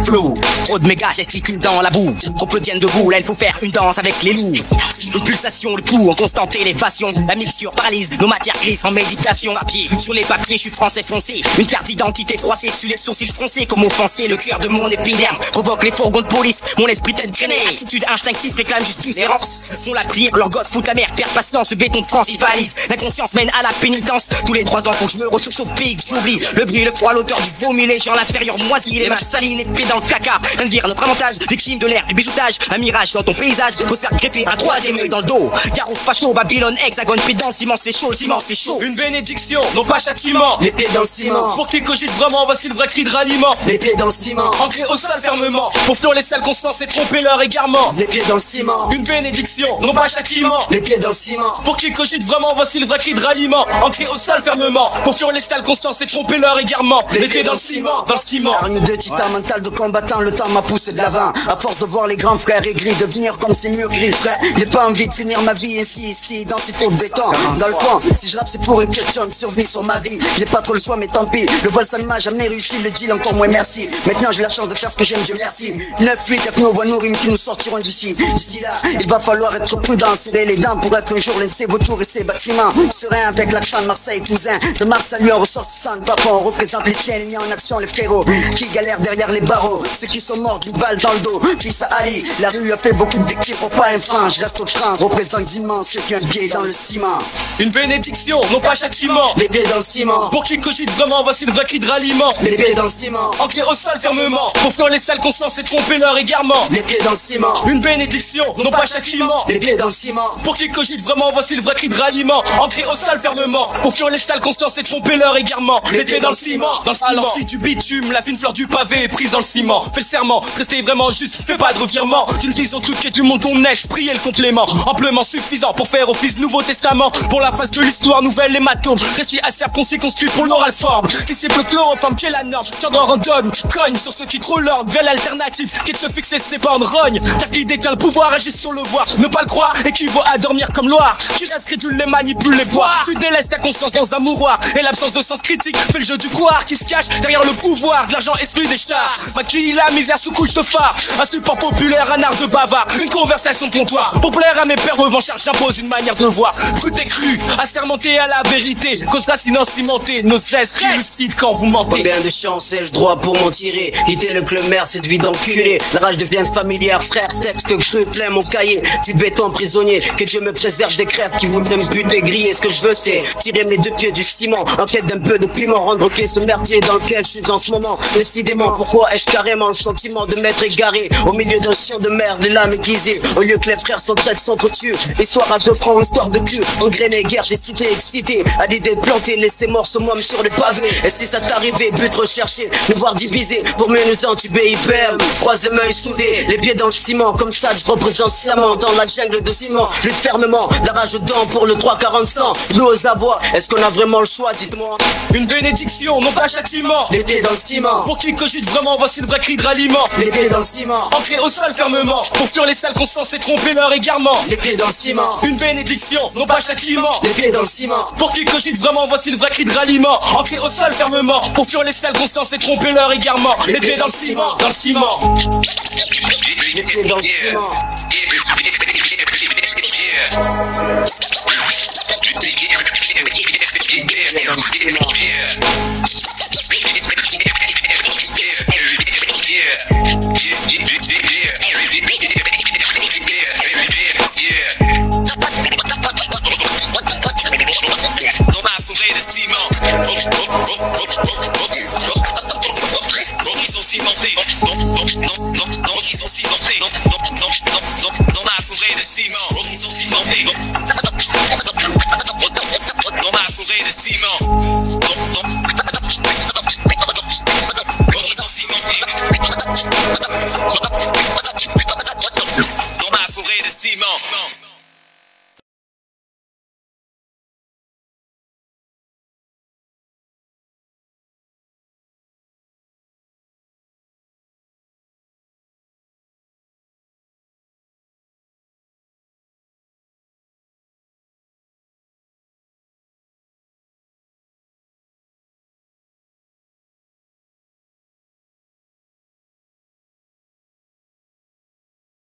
flow. Trop de méga gesticules dans la boue. Trop peu tiennent debout, là il faut faire une danse avec les loups. Une pulsation, le pouls en constante élévation. La mixture paralyse nos matières grises en méditation. Papier, sur les papiers, je suis français foncé. Une carte d'identité froissée dessus les sourcils froncés. Comme offensé, le cœur de mon épiderme provoque les fourgons de police. Mon esprit tête grainée. Attitude instinctive réclame justice. Les rangs font la prière, leurs gosses foutent la mer. Père patience, le béton de France rivalise. L'inconscience mène à la pénitence. Tous les 3 ans, faut que je me ressource au pays que j'oublie. Le bruit, le froid, l'odeur du vomi, les gens à l'intérieur moisi. Les mains salies, les pieds dans le placard. Vire notre avantage, victime de l'air, du bijoutage. Un mirage dans ton paysage, faut se faire greffer un 3e œil dans le dos. Garo, facho, Babylone, hexagone, pédant, ciment c'est chaud, le ciment c'est chaud. Une bénédiction, non pas châtiment. Les pieds dans le ciment. Pour qui cogite vraiment, voici le vrai cri de ralliement. Les pieds dans le ciment. Ancré au sol fermement. Pour fuir les sales consciences et tromper leur égarement. Les pieds dans le ciment. Une bénédiction, non pas châtiment. Les pieds dans le ciment. Pour qui cogite vraiment, voici le vrai cri de ralliement. Ancré au sol fermement. Pour fuir les sales consciences et tromper leur égarement. Les pieds dans le ciment, dans le ciment. Arme de titan, mental de combattant, le temps m'a poussé de l'avant. À force de voir les grands frères aigris devenir comme ces murs gris frères. J'ai pas envie de finir ma vie ici, dans ces tours de béton. Dans le fond, si je rappe c'est pour une question de survie sur ma vie. J'ai pas trop le choix mais tant pis. Le vol ça ne m'a jamais réussi, le deal encore moins merci. Maintenant j'ai la chance de faire ce que j'aime, Dieu merci. 9-8 avec nos voix nourries qui nous sortiront d'ici. D'ici là, il va falloir être prudent, serrer les dents pour être un jour l'un de ces vautours et ces bâtiments. Serein avec l'accent de Marseille, cousin. De Mars à Lyon, ressortissant de Vapon. On représente les tiens, les mis en action les frérots qui galèrent derrière les barreaux. Ceux qui sont morts d'une balle dans le dos. Fils à Ali, la rue a fait beaucoup de victimes pour pas un franc. Je reste au franc, représente d'immense ceux qui ont un pied dans le ciment. Une bénédiction, non pas châtiment. Les pieds dans le ciment. Pour qui cogite vraiment, voici le vrai cri de ralliement. Les pieds dans le ciment. Ancré au sol fermement. Pour fuir les sales consciences et tromper leur égarement. Les pieds dans le ciment. Une bénédiction, non pas châtiment. Les pieds dans le ciment. Pour qui cogite vraiment, voici le vrai cri de ralliement. Ancré au sol fermement. Pour fuir les sales consciences et tromper leur égarement. Les pieds dans le ciment, dans le ciment. À l'ortie du bitume, la fine fleur du pavé est prise dans le ciment. Fais le serment, restez vraiment juste, fais pas de revirement. D'une vision toute qui du monde ton esprit et le complément. Amplement suffisant pour faire office de Nouveau Testament. Pour la face de l'histoire, nouvelle hématome. Restez assez circonscrit pour l'oral forme. Disciple chloroforme qui est la norme. Tiens dans randonne, cogne sur ceux qui trop l'ordre. Vers l'alternative, qui est de se fixer ses bornes rogne. Car qui détient le pouvoir, agit sur le voir. Ne pas le croire, équivaut à dormir comme Loire. Qui reste crédule, les manipule, les bois. Tu délaisses ta conscience dans un mouroir. Et l'absence de sens critique fait le jeu du couard qui se cache derrière le pouvoir de l'argent exclu des stars. Maquille la misère sous couche de phare. Un support populaire, un art de bavard. Une conversation de comptoir. Pour plaire à mes pères revanchards, j'impose une manière de voir. Brut et cru, assermenté à la vérité. Cause racine cimentée, nos stress lucides quand vous mentez. Combien de chances ai-je droit pour m'en tirer? Quitter le club merde, cette vie d'enculé. La rage devient familière, frère, texte cru, plein mon cahier. Tu de béton prisonnier, que Dieu me préserve des crèves qui voudraient me buter, griller. Ce que je veux c'est tirer mes 2 pieds du ciment. En quête d'un peu de piment, rendre ok ce merdier dans lequel je suis en ce moment. Décidément, pourquoi ai-je carrément le sentiment de m'être égaré au milieu d'un chien de merde, les lames aiguisées. Au lieu que les frères s'entraident, s'entretuent. Histoire à 2 francs, histoire de cul. Engrainé, guerre, des cités excitées. À l'idée de planter, laisser morceaux moi sur les pavés. Et si ça t'arrivait, but recherché, nous voir diviser pour mieux nous entuber, hyper. 3e œil soudé, les pieds dans le ciment. Comme ça, je représente sciemment dans la jungle de ciment. Lutte fermement, la rage dedans pour le 3-40-100. Nous aux abois, est-ce qu'on a vraiment le choix, dites-moi? Une bénédiction, non pas châtiment. Les pieds dans le ciment. Pour qui cogite vraiment, voici le vrai cri de ralliement. Les pieds dans le ciment. Ancré au sol fermement. Pour fuir les sales consciences et tromper leur égarement. Les pieds dans le ciment. Une bénédiction, non pas châtiment. Les pieds dans le ciment. Pour qui cogite vraiment, voici le vrai cri de ralliement. Ancré au sol fermement. Pour fuir les sales consciences et tromper leur égarement. Les pieds dans le ciment, dans le ciment. Les pieds dans le ciment. Don't masturbate this T-Mo.